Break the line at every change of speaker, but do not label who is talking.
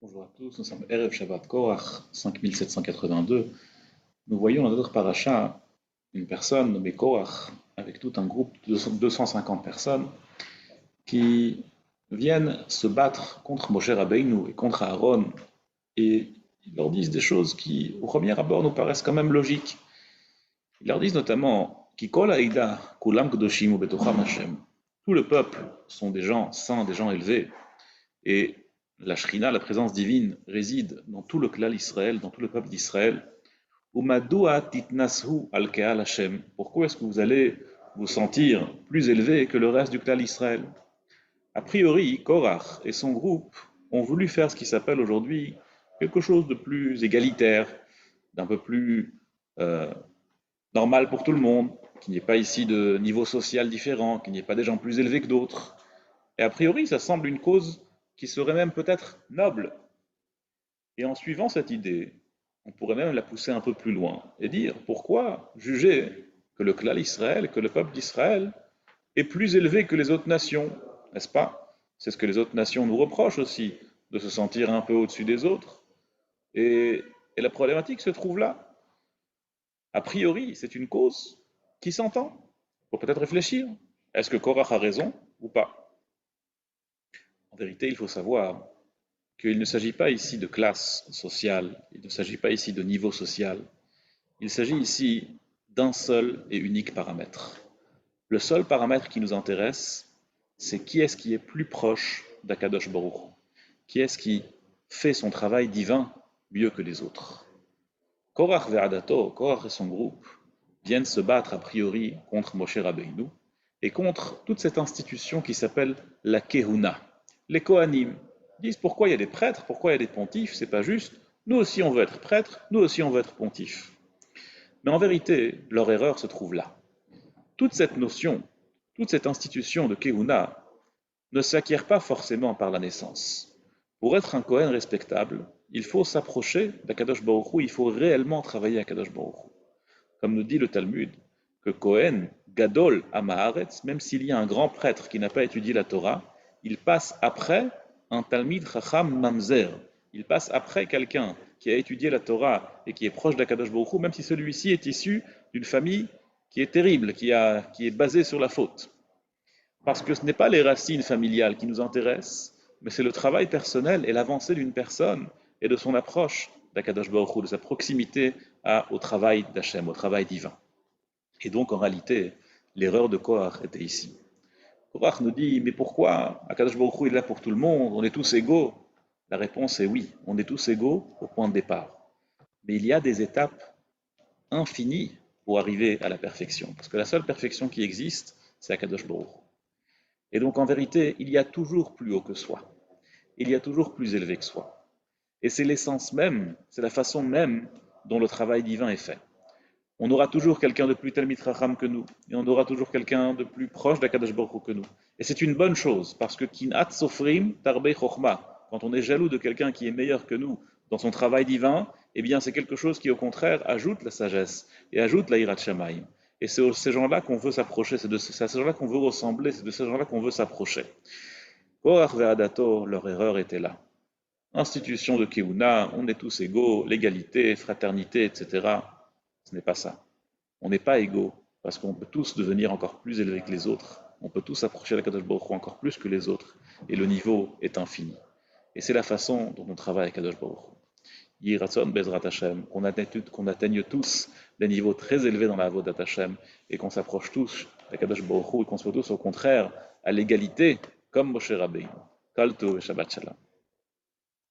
Bonjour à tous, nous sommes Erev Shabbat Korach 5782. Nous voyons dans notre paracha une personne nommée Korach avec tout un groupe de 250 personnes qui viennent se battre contre Moshe Rabbeinu et contre Aaron, et ils leur disent des choses qui, au premier abord, nous paraissent quand même logiques. Ils leur disent notamment Ki kol haïda kulam kedoshim ubetocham Hashem. Tout le peuple sont des gens saints, des gens élevés, et la Shrina, la présence divine, réside dans tout le clan d'Israël, dans tout le peuple d'Israël. Umadua titnasu al keal Hashem. Pourquoi est-ce que vous allez vous sentir plus élevé que le reste du clan d'Israël? A priori, Korach et son groupe ont voulu faire ce qui s'appelle aujourd'hui quelque chose de plus égalitaire, d'un peu plus euh, normal pour tout le monde, qu'il n'y ait pas ici de niveau social différent, qu'il n'y ait pas des gens plus élevés que d'autres. Et a priori, ça semble une cause qui serait même peut-être noble. Et en suivant cette idée, on pourrait même la pousser un peu plus loin et dire pourquoi juger que le clan d'Israël, que le peuple d'Israël est plus élevé que les autres nations, n'est-ce pas? C'est ce que les autres nations nous reprochent aussi, de se sentir un peu au-dessus des autres. Et la problématique se trouve là. A priori, c'est une cause qui s'entend. Il faut peut-être réfléchir. Est-ce que Korach a raison ou pas? En vérité, il faut savoir qu'il ne s'agit pas ici de classe sociale, il ne s'agit pas ici de niveau social, il s'agit ici d'un seul et unique paramètre. Le seul paramètre qui nous intéresse, c'est qui est-ce qui est plus proche d'Akadosh Baruch Hu, qui est-ce qui fait son travail divin mieux que les autres. Korach ve'adato, Korach et son groupe, viennent se battre a priori contre Moshe Rabbeinu et contre toute cette institution qui s'appelle la Kehuna. Les Kohanim disent pourquoi il y a des prêtres, pourquoi il y a des pontifes, c'est pas juste. Nous aussi on veut être prêtres, nous aussi on veut être pontifes. Mais en vérité, leur erreur se trouve là. Toute cette notion, toute cette institution de Kehuna ne s'acquiert pas forcément par la naissance. Pour être un Kohen respectable, il faut s'approcher d'Akadosh Baruch Hu, il faut réellement travailler à Akadosh Baruch Hu. Comme nous dit le Talmud, que Kohen, Gadol Amaharetz, même s'il y a un grand prêtre qui n'a pas étudié la Torah, il passe après un Talmid Chacham Mamzer. Il passe après quelqu'un qui a étudié la Torah et qui est proche d'Akadosh Baruch Hu, même si celui-ci est issu d'une famille qui est terrible, qui est basée sur la faute. Parce que ce n'est pas les racines familiales qui nous intéressent, mais c'est le travail personnel et l'avancée d'une personne et de son approche d'Akadosh Baruch Hu, de sa proximité au travail d'Hachem, au travail divin. Et donc, en réalité, l'erreur de Korach était ici. Korach nous dit, mais pourquoi Akadosh Baruch Hu est là pour tout le monde, on est tous égaux? La réponse est oui, on est tous égaux au point de départ. Mais il y a des étapes infinies pour arriver à la perfection. Parce que la seule perfection qui existe, c'est Akadosh Baruch Hu. Et donc, en vérité, il y a toujours plus haut que soi. Il y a toujours plus élevé que soi. Et c'est l'essence même, c'est la façon même dont le travail divin est fait. On aura toujours quelqu'un de plus Talmid Chacham que nous, et on aura toujours quelqu'un de plus proche d'Akadosh Baruch Hu que nous. Et c'est une bonne chose, parce que Kinat Sofrim Tarbe Chochma, quand on est jaloux de quelqu'un qui est meilleur que nous dans son travail divin, eh bien c'est quelque chose qui au contraire ajoute la sagesse et ajoute la Hirat Shamayim. Et c'est de ces gens-là qu'on veut s'approcher, c'est à ces gens-là qu'on veut ressembler, c'est de ces gens-là qu'on veut s'approcher. Korach ve'adato, leur erreur était là. Institution de Keuna, on est tous égaux, l'égalité, fraternité, etc. Ce n'est pas ça. On n'est pas égaux, parce qu'on peut tous devenir encore plus élevés que les autres. On peut tous s'approcher de la Kadosh Baruch Hu encore plus que les autres. Et le niveau est infini. Et c'est la façon dont on travaille avec Kadosh Baruch Hu. Yiratson Bezrat Hashem, qu'on atteigne tous des niveaux très élevés dans la Avodat Hashem, et qu'on s'approche tous de Kadosh Baruch Hu, et qu'on soit tous au contraire à l'égalité, comme Moshe Rabbeinu. Kol Tov et Shabbat Shalom.